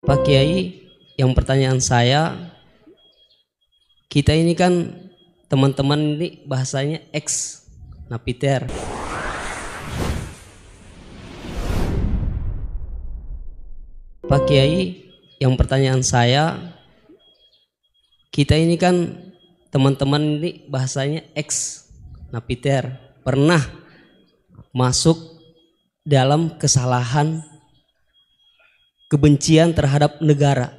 Pak Kiai, yang pertanyaan saya, kita ini kan teman-teman ini bahasanya ex napiter. Pak Kiai, yang pertanyaan saya, kita ini kan teman-teman ini bahasanya ex napiter, pernah masuk dalam kesalahan kebencian terhadap negara.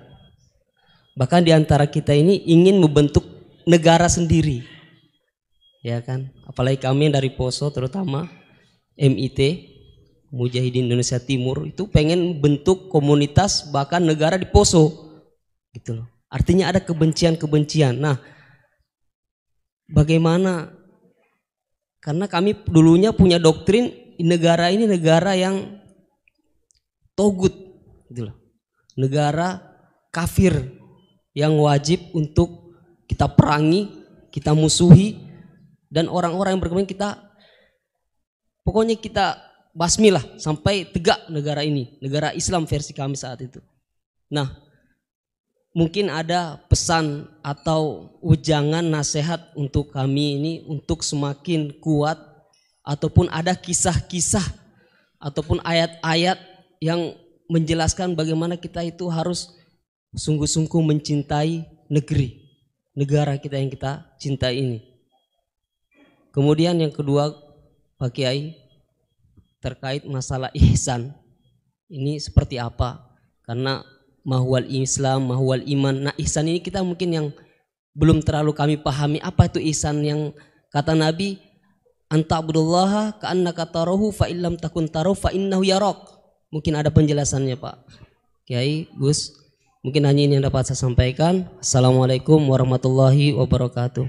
Bahkan di antara kita ini ingin membentuk negara sendiri. Ya kan? Apalagi kami yang dari Poso, terutama MIT, Mujahidin Indonesia Timur, itu pengen bentuk komunitas bahkan negara di Poso. Gitu loh. Artinya ada kebencian-kebencian. Nah, bagaimana? Karena kami dulunya punya doktrin negara ini negara yang togut, gitu loh. Negara kafir yang wajib untuk kita perangi, kita musuhi, dan orang-orang yang berkembang pokoknya kita basmi lah sampai tegak negara ini, negara Islam versi kami saat itu. Nah, mungkin ada pesan atau ujangan nasihat untuk kami ini untuk semakin kuat, ataupun ada kisah-kisah ataupun ayat-ayat yang menjelaskan bagaimana kita itu harus sungguh-sungguh mencintai negara kita yang kita cintai ini. Kemudian yang kedua, Pak Kiai, terkait masalah ihsan. Ini seperti apa? Karena mahwal Islam, mahwal iman. Nah, ihsan ini kita mungkin yang belum terlalu kami pahami. Apa itu ihsan yang kata Nabi, anta'budullaha ka'annaka tarahu fa illam takun tarahu fa innahu yarak. Mungkin ada penjelasannya, Pak Kiai, Gus. Mungkin hanya ini yang dapat saya sampaikan. Assalamualaikum warahmatullahi wabarakatuh.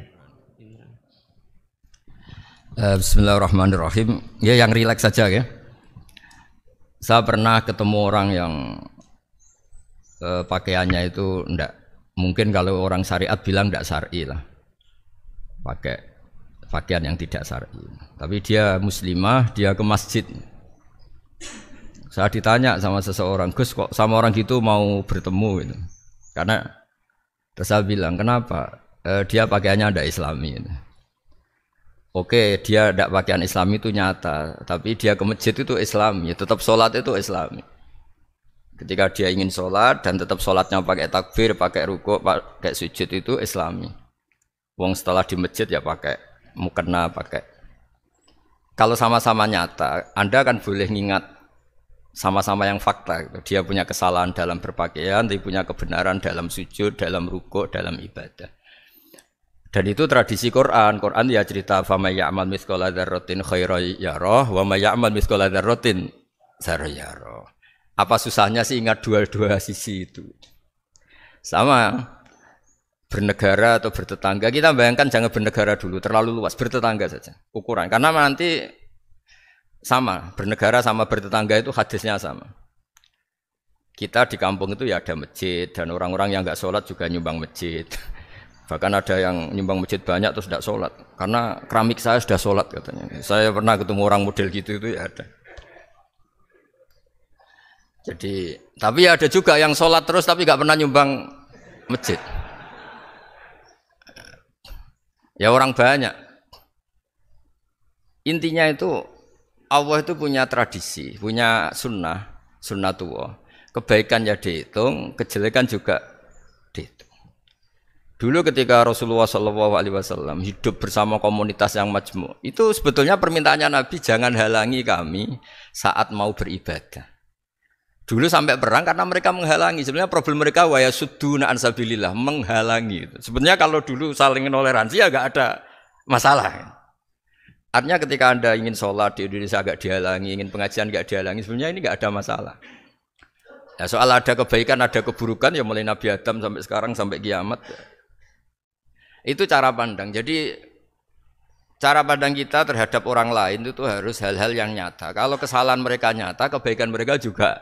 Bismillahirrahmanirrahim. Ya, yang rileks saja ya. Saya pernah ketemu orang yang pakaiannya itu enggak, mungkin kalau orang syariat bilang enggak syar'i lah, pakai pakaian yang tidak syar'i. Tapi dia muslimah, dia ke masjid. Saya ditanya sama seseorang, Gus kok sama orang gitu mau bertemu gitu. Karena saya bilang, kenapa? Dia pakaiannya ada islami gitu. Oke, dia tidak pakaian islami itu nyata, tapi dia ke masjid itu islami, tetap sholat itu islami. Ketika dia ingin sholat dan tetap sholatnya pakai takbir, pakai rukuk, pakai sujud itu islami. Wong setelah di masjid ya pakai mukena, pakai. Kalau sama-sama nyata, Anda kan boleh ngingat sama-sama yang fakta gitu. Dia punya kesalahan dalam berpakaian, dia punya kebenaran dalam sujud, dalam rukuk, dalam ibadah. Dan itu tradisi Quran. Quran ya cerita famay ya'mal mithqala dzarratin khairan yarah wa may ya'mal mithqala dzarratin syarran yarah. Apa susahnya sih ingat dua-dua sisi itu? Sama bernegara atau bertetangga. Kita bayangkan jangan bernegara dulu, terlalu luas, bertetangga saja ukuran. Karena nanti sama, bernegara sama bertetangga itu hadisnya sama. Kita di kampung itu ya ada masjid, dan orang-orang yang enggak sholat juga nyumbang masjid. Bahkan ada yang nyumbang masjid banyak terus tidak sholat, karena keramik saya sudah sholat katanya. Saya pernah ketemu orang model gitu itu ya ada. Jadi, tapi ada juga yang sholat terus tapi nggak pernah nyumbang masjid. Ya orang banyak. Intinya itu Allah itu punya tradisi, punya sunnatullah. Kebaikan ya dihitung, kejelekan juga dihitung. Dulu ketika Rasulullah SAW hidup bersama komunitas yang majmu', itu sebetulnya permintaannya Nabi, jangan halangi kami saat mau beribadah. Dulu sampai perang karena mereka menghalangi. Sebenarnya problem mereka wa yasudduna an sabilillah, menghalangi. Sebenarnya kalau dulu saling toleransi ya enggak ada masalah. Artinya ketika Anda ingin sholat di Indonesia agak dihalangi, ingin pengajian agak dihalangi, sebenarnya ini enggak ada masalah. Ya, soal ada kebaikan, ada keburukan, ya mulai Nabi Adam sampai sekarang, sampai kiamat. Itu cara pandang. Jadi cara pandang kita terhadap orang lain itu harus hal-hal yang nyata. Kalau kesalahan mereka nyata, kebaikan mereka juga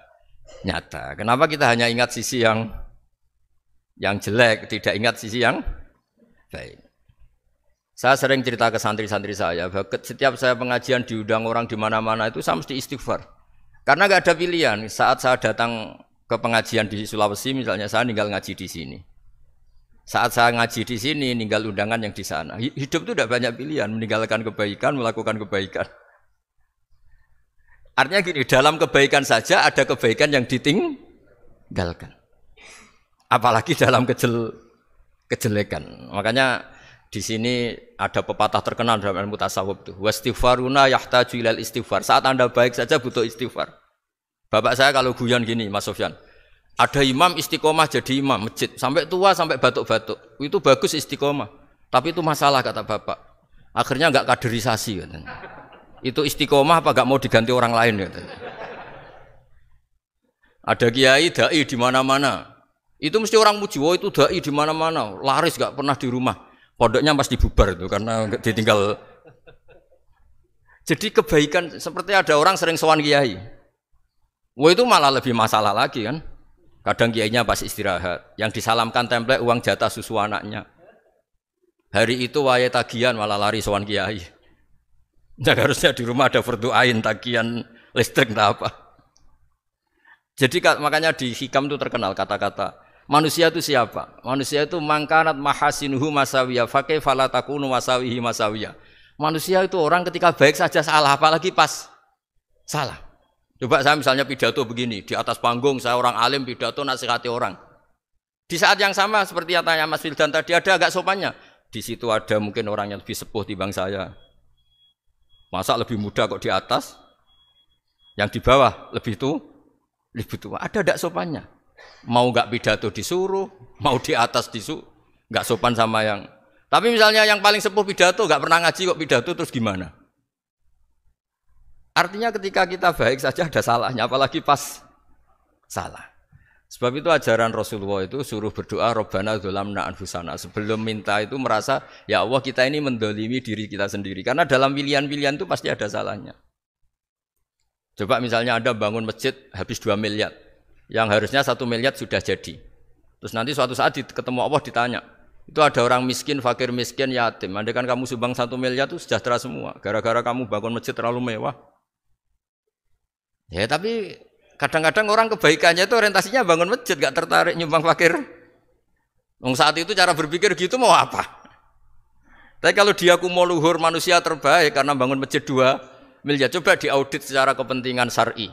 nyata. Kenapa kita hanya ingat sisi yang jelek, tidak ingat sisi yang baik? Saya sering cerita ke santri-santri saya, setiap saya pengajian diundang orang di mana-mana itu saya mesti istighfar. Karena nggak ada pilihan. Saat saya datang ke ke pengajian di Sulawesi misalnya, saya tinggal ngaji di sini. Saat saya ngaji di sini, ninggal undangan yang di sana. Hidup itu tidak banyak pilihan, meninggalkan kebaikan, melakukan kebaikan. Artinya gini, dalam kebaikan saja ada kebaikan yang ditinggalkan. Apalagi dalam kejelekan. Makanya di sini ada pepatah terkenal dalam ilmu tasawuf itu. Wastighfaruna yahtaju ilal istighfar. Saat Anda baik saja butuh istighfar. Bapak saya kalau guyon gini, Mas Sofyan. Ada imam istiqomah jadi imam masjid sampai tua sampai batuk-batuk. Itu bagus istiqomah. Tapi itu masalah kata bapak. Akhirnya enggak kaderisasi katanya. Itu istiqomah apa enggak mau diganti orang lain katanya. Ada kiai dai di mana-mana. Itu mesti orang muji, oh itu dai di mana-mana, laris enggak pernah di rumah. Pondoknya pasti bubar itu karena ditinggal. Jadi kebaikan seperti ada orang sering sowan kiai. Wah itu malah lebih masalah lagi kan. Kadang kiainya pas istirahat, yang disalamkan template uang jatah susu anaknya. Hari itu waya tagihan malah lari sowan kiai. Nah, harusnya di rumah ada fardu ain tagihan listrik entah apa. Jadi makanya di hikam itu terkenal kata-kata manusia itu siapa? Manusia itu mangkanat mahasinuhu masawiya fakih falatakunu masawihi masawiya. Manusia itu orang ketika baik saja salah, apalagi pas salah. Coba saya misalnya pidato begini, di atas panggung saya orang alim pidato nasihati orang. Di saat yang sama seperti yang tanya Mas Wildan tadi ada agak sopannya. Di situ ada mungkin orang yang lebih sepuh timbang saya. Masa lebih muda kok di atas? Yang di bawah lebih tua? Ada agak sopannya. Mau enggak pidato disuruh, mau di atas disuruh, enggak sopan sama yang. Tapi misalnya yang paling sepuh pidato enggak pernah ngaji kok pidato terus gimana? Artinya ketika kita baik saja ada salahnya, apalagi pas salah. Sebab itu ajaran Rasulullah itu suruh berdoa Rabbana dzolamna anfusana. Sebelum minta itu merasa, ya Allah kita ini mendolimi diri kita sendiri. Karena dalam pilihan-pilihan itu pasti ada salahnya. Coba misalnya Anda bangun masjid habis 2 miliar. Yang harusnya 1 miliar sudah jadi. Terus nanti suatu saat ketemu Allah ditanya. Itu ada orang miskin, fakir miskin, yatim. Andai kan kamu sumbang 1 miliar itu sejahtera semua. Gara-gara kamu bangun masjid terlalu mewah. Ya tapi kadang-kadang orang kebaikannya itu orientasinya bangun masjid, gak tertarik nyumbang fakir. Saat itu cara berpikir gitu mau apa? Tapi kalau dia mau luhur manusia terbaik karena bangun masjid 2 miliar, coba diaudit secara kepentingan syar'i.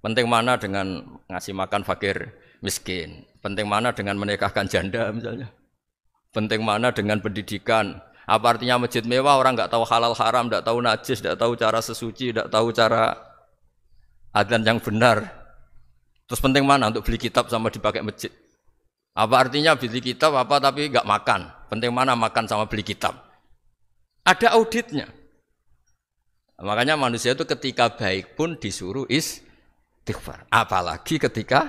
Penting mana dengan ngasih makan fakir miskin? Penting mana dengan menikahkan janda misalnya? Penting mana dengan pendidikan? Apa artinya masjid mewah orang nggak tahu halal haram, nggak tahu najis, nggak tahu cara sesuci, nggak tahu cara adzan yang benar. Terus penting mana untuk beli kitab sama dipakai masjid? Apa artinya beli kitab apa tapi nggak makan? Penting mana makan sama beli kitab? Ada auditnya. Makanya manusia itu ketika baik pun disuruh istighfar. Apalagi ketika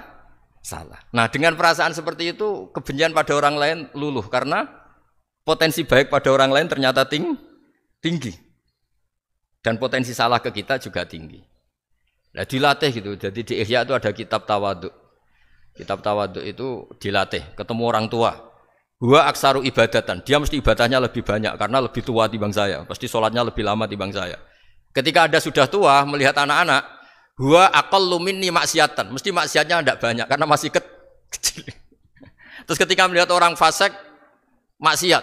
salah. Nah dengan perasaan seperti itu kebencian pada orang lain luluh karena potensi baik pada orang lain ternyata tinggi. Dan potensi salah ke kita juga tinggi. Nah dilatih gitu, jadi di Ihya itu ada kitab tawaduk. Kitab tawaduk itu dilatih, ketemu orang tua. Huwa aksaru ibadatan, dia mesti ibadahnya lebih banyak karena lebih tua timbang saya. Pasti sholatnya lebih lama timbang saya. Ketika Anda sudah tua, melihat anak-anak, huwa aqallu minni maksiatan, mesti maksiatnya tidak banyak karena masih kecil. Terus ketika melihat orang fasik, maksiat.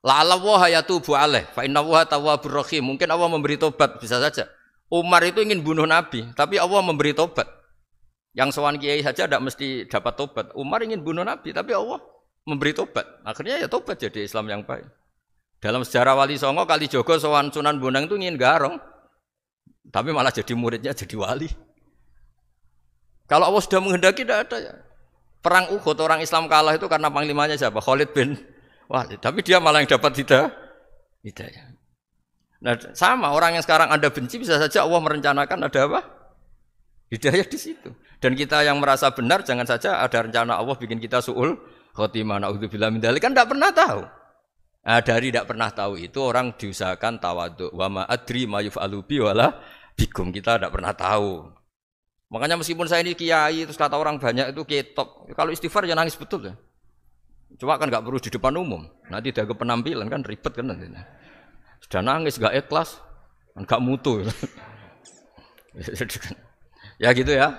La'allahu yatubu alaih, fa innallaha tawwabur rahim. Mungkin Allah memberi tobat, bisa saja. Umar itu ingin bunuh Nabi, tapi Allah memberi tobat. Yang sowan kiai saja tidak mesti dapat tobat. Umar ingin bunuh Nabi, tapi Allah memberi tobat. Akhirnya ya tobat jadi Islam yang baik. Dalam sejarah Wali Songo, Kalijogo sowan Sunan Bonang itu ingin garong, tapi malah jadi muridnya jadi wali. Kalau Allah sudah menghendaki tidak ada ya. Perang Uhud orang Islam kalah itu karena panglimanya siapa? Khalid bin Walid. Tapi dia malah yang dapat hidayah. Nah, sama orang yang sekarang Anda benci bisa saja Allah merencanakan ada apa? Hidayah di situ. Dan kita yang merasa benar jangan saja ada rencana Allah bikin kita su'ul khotimah. Na'udzubillah min dzalik kan tidak pernah tahu. Nah, dari tidak pernah tahu itu orang diusahakan tawadhu. Wa ma adri ma yuf'alu bi wala bikum, kita tidak pernah tahu. Makanya meskipun saya ini kiai terus kata orang banyak itu ketok. Kalau istighfar ya nangis betul ya. Cuma kan enggak perlu di depan umum. Nanti ada penampilan kan ribet kan nanti. Sudah nangis, gak ikhlas, gak mutu. Ya gitu ya.